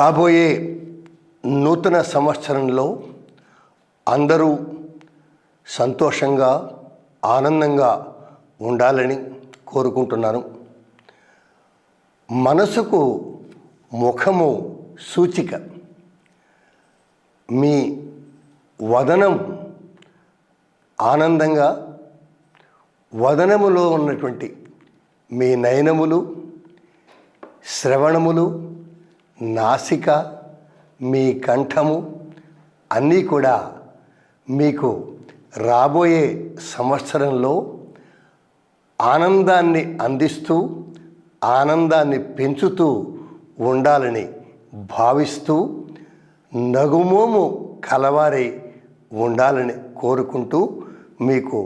రాబోయే నూతన సంవత్సరంలో అందరూ సంతోషంగా ఆనందంగా ఉండాలని కోరుకుంటున్నాను. మనసుకు ముఖము సూచిక. మీ వదనం ఆనందంగా, వదనములో ఉన్నటువంటి మీ నయనములు, శ్రవణములు, నాసిక, మీ కంఠము అన్నీ కూడా మీకు రాబోయే సంవత్సరంలో ఆనందాన్ని అందిస్తూ, ఆనందాన్ని పెంచుతూ ఉండాలని భావిస్తూ నగుమోము కలవారై ఉండాలని కోరుకుంటూ మీకు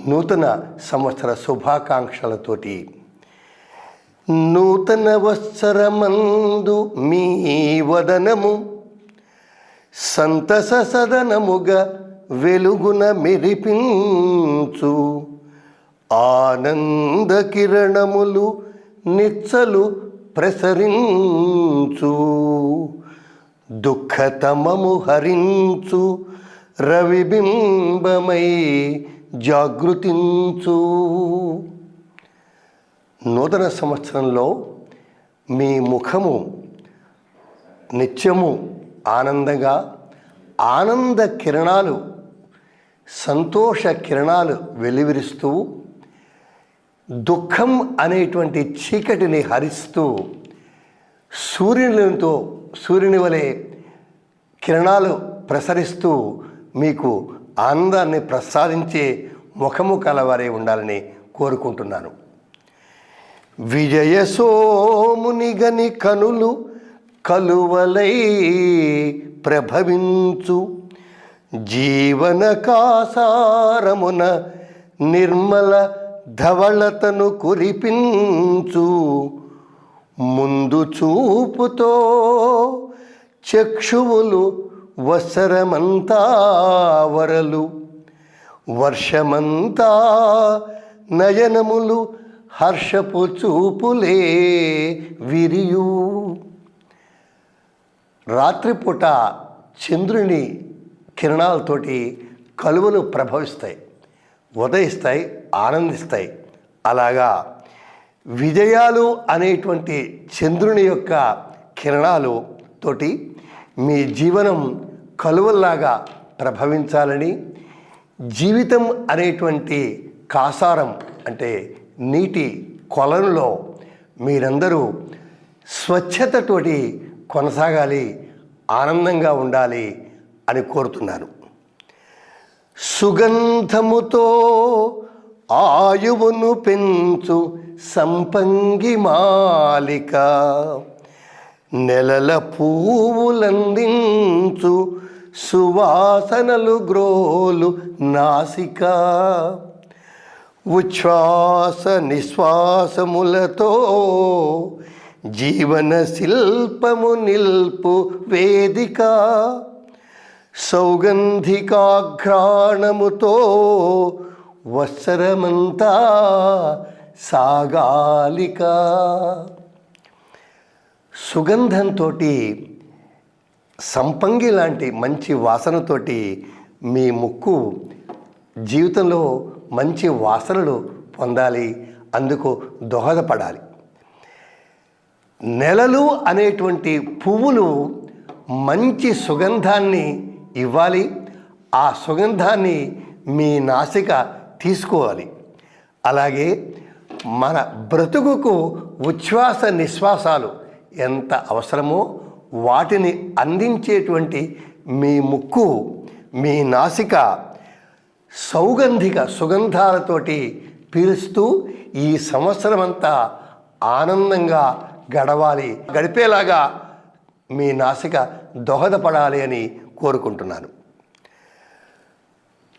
నూతన సంవత్సర శుభాకాంక్షలతోటి నూతన వత్సరమందు మీ వదనము సంతస సదనముగా వెలుగున మెరిపించు, ఆనంద కిరణములు నిచ్చలు ప్రసరించు, దుఃఖతమము హరించు రవిబింబమై జాగృతించు. నూతన సంవత్సరంలో మీ ముఖము నిత్యము ఆనందంగా, ఆనంద కిరణాలు, సంతోష కిరణాలు వెలువరిస్తూ, దుఃఖం అనేటువంటి చీకటిని హరిస్తూ, సూర్యుని వలె కిరణాలు ప్రసరిస్తూ మీకు ఆనందాన్ని ప్రసాదించే ముఖము కలవారే ఉండాలని కోరుకుంటున్నాను. విజయసోమునిగని కనులు కలువలై ప్రభవించు, జీవన కాసారమున నిర్మల ధవళతను కురిపించు, ముందు చూపుతో చక్షువులు వత్సరమంతా వరలు, వర్షమంతా నయనములు హర్షపు చూపులే విరియు. రాత్రిపూట చంద్రుని కిరణాలతోటి కలువలు ప్రభవిస్తాయి, ఉదయిస్తాయి, ఆనందిస్తాయి. అలాగా విజయాలు అనేటువంటి చంద్రుని యొక్క కిరణాలు తోటి మీ జీవనం కలువల్లాగా ప్రభవించాలని, జీవితం అనేటువంటి కాసారం అంటే నీటి కొలనులో మీరందరూ స్వచ్ఛతతోటి కొనసాగాలి, ఆనందంగా ఉండాలి అని కోరుతున్నాను. సుగంధముతో ఆయువును పెంచు సంపంగి మాలిక, నెలల పువ్వులందించు సువాసనలు గ్రోలు నాసిక, ఉచ్ఛ్వాస నిశ్వాసములతో జీవన శిల్పము నిల్పు వేదిక, సౌగంధికాఘ్రాణముతో వత్సరమంతా సాగాలిక. సుగంధంతో, సంపంగి లాంటి మంచి వాసనతోటి మీ ముక్కు జీవితంలో మంచి వాసనలు పొందాలి, అందుకు దోహదపడాలి. నెలలు అనేటువంటి పువ్వులు మంచి సుగంధాన్ని ఇవ్వాలి, ఆ సుగంధాన్ని మీ నాసిక తీసుకోవాలి. అలాగే మన బ్రతుకుకు ఉచ్ఛ్వాస నిశ్వాసాలు ఎంత అవసరమో వాటిని అందించేటువంటి మీ ముక్కు, మీ నాసిక సుగంధాలతోటి పీలుస్తూ ఈ సంవత్సరం అంతా ఆనందంగా గడిపేలాగా మీ నాసిక దోహదపడాలి అని కోరుకుంటున్నాను.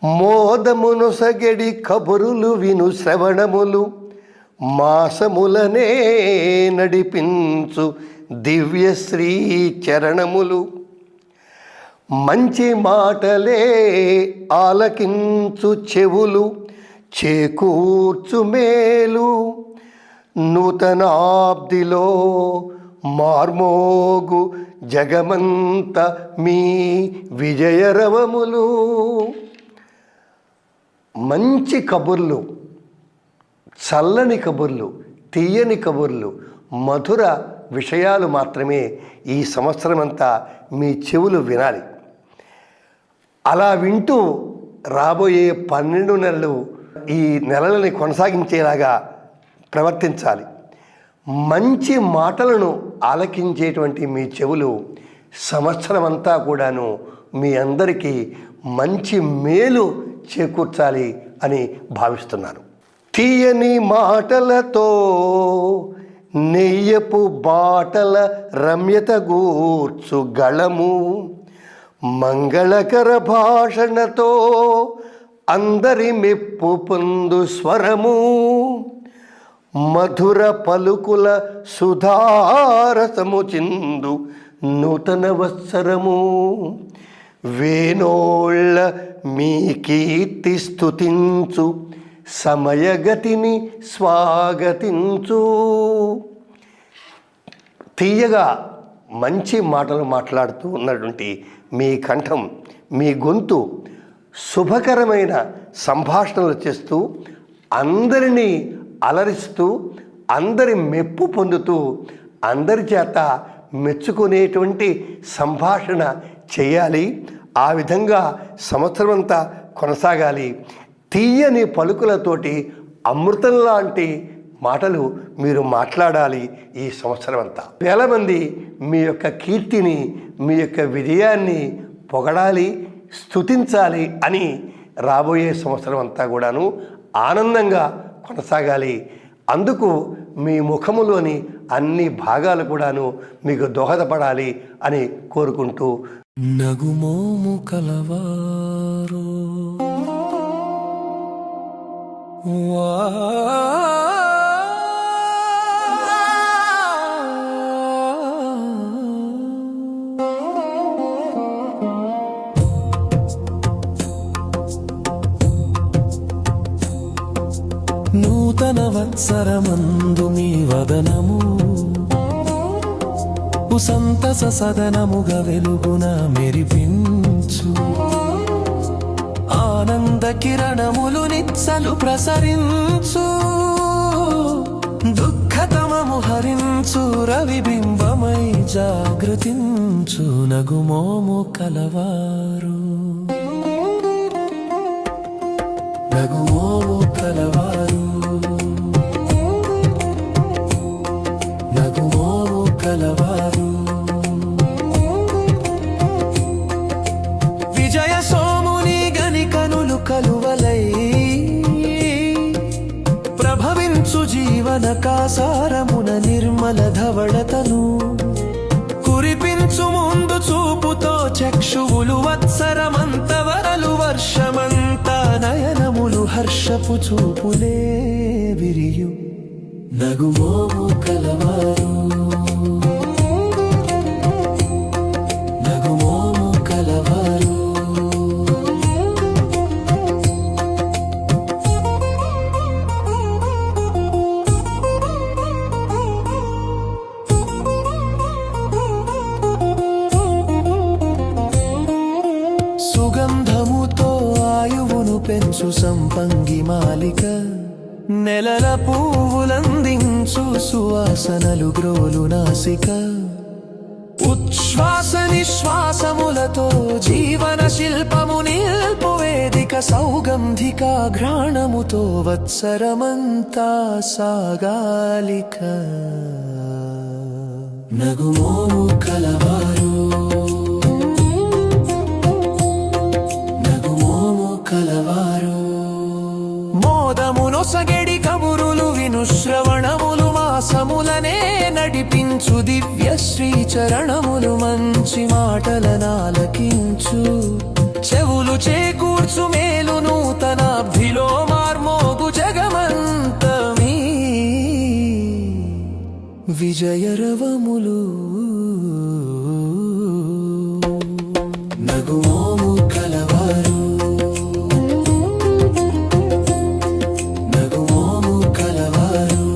మోదమును సగడి కబురులు విను శ్రవణములు మాసములనే నడిపించు దివ్యశ్రీ చరణములు, మంచి మాటలే ఆలకించు చెవులు చేకూర్చు మేలు, నూతనాబ్దిలో మార్మోగు జగమంత మీ విజయరవములు. మంచి కబుర్లు, చల్లని కబుర్లు, తీయని కబుర్లు, మధుర విషయాలు మాత్రమే ఈ సంవత్సరం అంతా మీ చెవులు వినాలి. అలా వింటూ రాబోయే 12 నెలలు ఈ నెలలని కొనసాగించేలాగా ప్రవర్తించాలి. మంచి మాటలను ఆలకించేటువంటి మీ చెవులు సంవత్సరం అంతా కూడాను మీ అందరికీ మంచి మేలు చేకూర్చాలి అని భావిస్తున్నాను. తీయని మాటలతో నెయ్యపు బాటల రమ్యత గూర్చు గళము, మంగళకర భాషణతో అందరి మెప్పు పొందు స్వరము, మధుర పలుకుల సుధారసము చిందు నూతన వత్సరము, వేనోళ్ళ మీ కీర్తి స్తుతించు సమయగతిని స్వాగతించు. తీయగా మంచి మాటలు మాట్లాడుతూ ఉన్నటువంటి మీ కంఠం, మీ గొంతు శుభకరమైన సంభాషణలు చేస్తూ అందరినీ అలరిస్తూ అందరి మెప్పు పొందుతూ అందరి చేత మెచ్చుకునేటువంటి సంభాషణ చేయాలి. ఆ విధంగా సంవత్సరం అంతా కొనసాగాలి. తీయని పలుకులతోటి అమృతం లాంటి మాటలు మీరు మాట్లాడాలి. ఈ సంవత్సరం అంతా వేల మంది మీ యొక్క కీర్తిని, మీ యొక్క విజయాన్ని పొగడాలి, స్తుతించాలి అని రాబోయే సంవత్సరం అంతా కూడాను ఆనందంగా కొనసాగాలి. అందుకు మీ ముఖములోని అన్ని భాగాలు కూడాను మీకు దోహదపడాలి అని కోరుకుంటూ, నగుమోము కలవారు నూతన వత్సరమందు మీ వదనము సంతస సదనముగా వెలుగున మెరిపించు, ఆనంద కిరణములు నిత్సలు ప్రసరించు, దుఃఖతమము హరించు రవిబింబమై జాగృతించు నగుమోము కలవారు, నగుమోము కలవారు, నగుమోము కలవారు. విజయ సోముని గని కనులు కలువలై ప్రభవించు జీవన కాసారమున నిర్మల ధవళతను కురిపించు ముందు చూపుతో చక్షువులు వత్సరమంత వరలు వర్షమంత నయనములు హర్షపు చూపులే విరియు నగుమోము కలవారు, నగుమోము కలవారు. సుగంధముతో ఆయువును పెంచు సంపంగి మాలిక, నెలల పువ్వులందించు సువాసనలు గ్రోలు నాసిక, ఉచ్ఛ్వాస నిశ్వాసములతో జీవన శిల్పము నిల్పు వేదిక, సౌగంధిక ఘ్రాణముతో వత్సరమంతా సాగాలిక నగుమోము కలవారు, నగుమోము కలవారు. మోదమునొసగెడి కబురులు విను శ్రవణములు మాసములనే నడిపించు, దివ్య శ్రీ చరణములు మంచి మాటలనాలకించు, చెవులు చేకూర్చు మేలు నూతనాబ్ధిలో మార్మోగు జగమంతమీ విజయరవములు. నగుమోము కలవారు, నగుమోము కలవారు.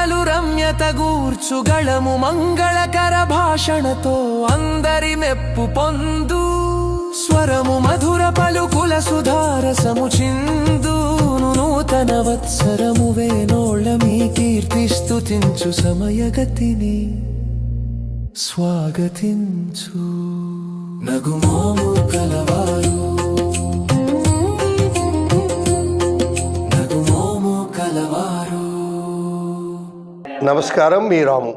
మాయలు రమ్యత గూర్చుగళము మంగళకర భాషణతో అందరి మెప్పు పొందు స్వరము మధుర పలుకుల సుధారసము చిందు నూతన వత్సరము వేనోళ్ళ మీ కీర్తి స్తుతించు సమయగతిని స్వాగతించు నగుమోము కలవారు నగుమోము కలవారు. నమస్కారం, మీ రాము.